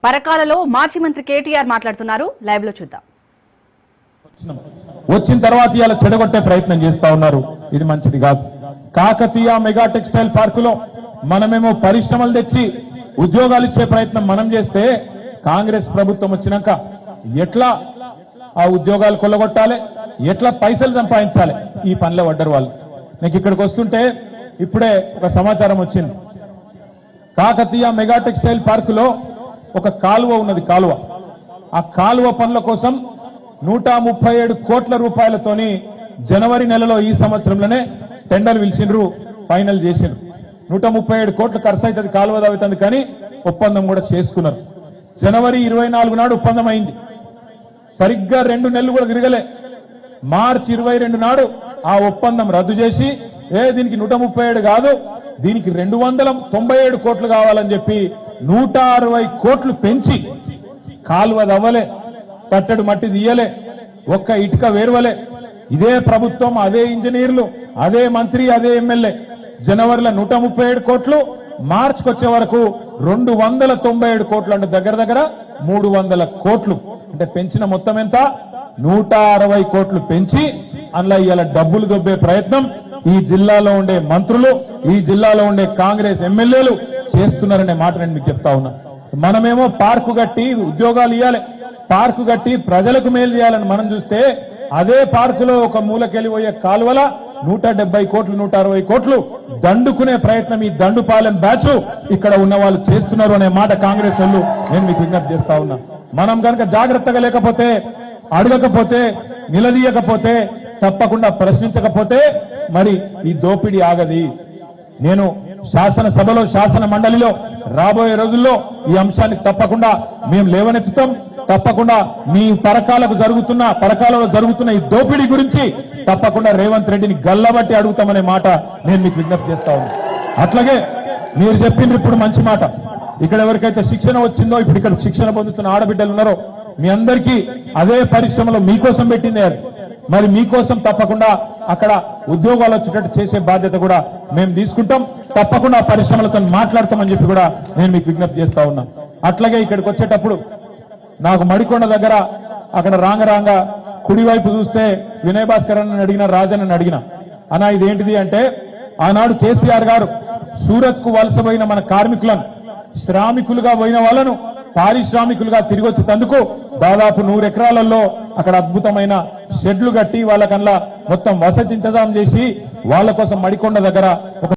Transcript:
పరకాలలో మాజీ మంత్రి కేటీఆర్ మాట్లాడుతున్నారు. లైవ్ లో చూద్దాం. వచ్చిన తర్వాత ఇలా చెడగొట్టే ప్రయత్నం చేస్తా ఉన్నారు. ఇది మంచిది కాదు. కాకతీయ మెగా టెక్స్టైల్ పార్కులో మనమేమో పరిశ్రమలు తెచ్చి ఉద్యోగాలు ఇచ్చే ప్రయత్నం మనం చేస్తే కాంగ్రెస్ ప్రభుత్వం వచ్చినాక ఎట్లా ఆ ఉద్యోగాలు కొల్లగొట్టాలి, ఎట్లా పైసలు సంపాదించాలి, ఈ పనిలో పడ్డారు వాళ్ళు. నాకు ఇక్కడికి వస్తుంటే ఇప్పుడే ఒక సమాచారం వచ్చింది. కాకతీయ మెగా టెక్స్టైల్ పార్కులో ఒక కాలువ ఉన్నది. ఆ కాలువ పనుల కోసం 137 కోట్ల రూపాయలతోని జనవరి నెలలో ఈ సంవత్సరంలోనే టెండర్ పిలిచిండ్రు, ఫైనల్ చేసిండ్రు. 137 కోట్లు ఖర్చు అవుతుంది, కాలువ అవుతుంది, కానీ ఒప్పందం కూడా చేసుకున్నారు. జనవరి 24 నాడు ఒప్పందం అయింది. సరిగ్గా 2 నెలలు కూడా తిరగలే. మార్చి 22 నాడు ఆ ఒప్పందం రద్దు చేసి దీనికి 137 కాదు, దీనికి 297 కోట్లు కావాలని చెప్పి 160 కోట్లు పెంచి కాలువ దవ్వలే, తట్టడు మట్టి తీయలే, ఒక్క ఇటుక వేర్వలే. ఇదే ప్రభుత్వం, అదే ఇంజనీర్లు, అదే మంత్రి, అదే ఎమ్మెల్యే జనవరిలో 137 కోట్లు, మార్చికి వచ్చే వరకు 297 కోట్లు, అంటే దగ్గర దగ్గర 300 కోట్లు. అంటే పెంచిన మొత్తం ఎంత? 160 కోట్లు పెంచి అందులో ఇవాళ డబ్బులు దొబ్బే ప్రయత్నం ఈ జిల్లాలో ఉండే మంత్రులు, ఈ జిల్లాలో ఉండే కాంగ్రెస్ ఎమ్మెల్యేలు చేస్తున్నారనే మాట నేను మీకు చెప్తా ఉన్నా. మనమేమో పార్కు కట్టి ఉద్యోగాలు ఇవ్వాలి, పార్కు కట్టి ప్రజలకు మేలు చేయాలని మనం చూస్తే అదే పార్కులో ఒక మూలకెళ్ళిపోయే కాలువల 170 కోట్లు 160 కోట్లు దండుకునే ప్రయత్నం ఈ దండుపాలెం బ్యాచ్ ఇక్కడ ఉన్న వాళ్ళు చేస్తున్నారు అనే మాట కాంగ్రెస్ వాళ్ళు నేను మీకు విజ్ఞప్తి చేస్తా ఉన్నా. మనం కనుక జాగ్రత్తగా లేకపోతే, అడగకపోతే, నిలదీయకపోతే, తప్పకుండా ప్రశ్నించకపోతే మరి ఈ దోపిడీ ఆగది. నేను శాసనసభలో, శాసన మండలిలో రాబోయే రోజుల్లో ఈ అంశాన్ని తప్పకుండా మేము లేవనెత్తుతాం. తప్పకుండా మీ పరకాలలో జరుగుతున్న ఈ దోపిడీ గురించి తప్పకుండా రేవంత్ రెడ్డిని గల్లబట్టి అడుగుతామనే మాట నేను మీకు విజ్ఞప్తి చేస్తా ఉన్నా. అట్లాగే మీరు చెప్పిండ్రు ఇప్పుడు మంచి మాట. ఇక్కడ ఎవరికైతే శిక్షణ వచ్చిందో, ఇప్పుడు ఇక్కడ శిక్షణ పొందుతున్న ఆడబిడ్డలు ఉన్నారో మీ అందరికీ అదే పరిశ్రమలో మీకోసం పెట్టిందే. మరి మీకోసం తప్పకుండా అక్కడ ఉద్యోగాలు వచ్చేటట్టు చేసే బాధ్యత కూడా మేము తీసుకుంటాం. తప్పకుండా పరిశ్రమలతో మాట్లాడతామని చెప్పి కూడా నేను మీకు విజ్ఞప్తి చేస్తా ఉన్నా. అట్లాగే ఇక్కడికి వచ్చేటప్పుడు నాకు మడికొండ దగ్గర అక్కడ రాంగ కుడివైపు చూస్తే వినయ్ భాస్కర్ అని అడిగిన, రాజన్ అడిగిన, అన్నా ఇదేంటిది అంటే, ఆనాడు కేసీఆర్ గారు సూరత్ కు వలసపోయిన మన కార్మికులను, శ్రామికులుగా పోయిన వాళ్ళను పారిశ్రామికులుగా తిరిగి వచ్చేందుకు దాదాపు 100 ఎకరాలలో అక్కడ అద్భుతమైన షెడ్లు కట్టి వాళ్ళకల్లా మొత్తం వసతి ఇంతజాం చేసి వాళ్ళ కోసం మడికొండ దగ్గర ఒక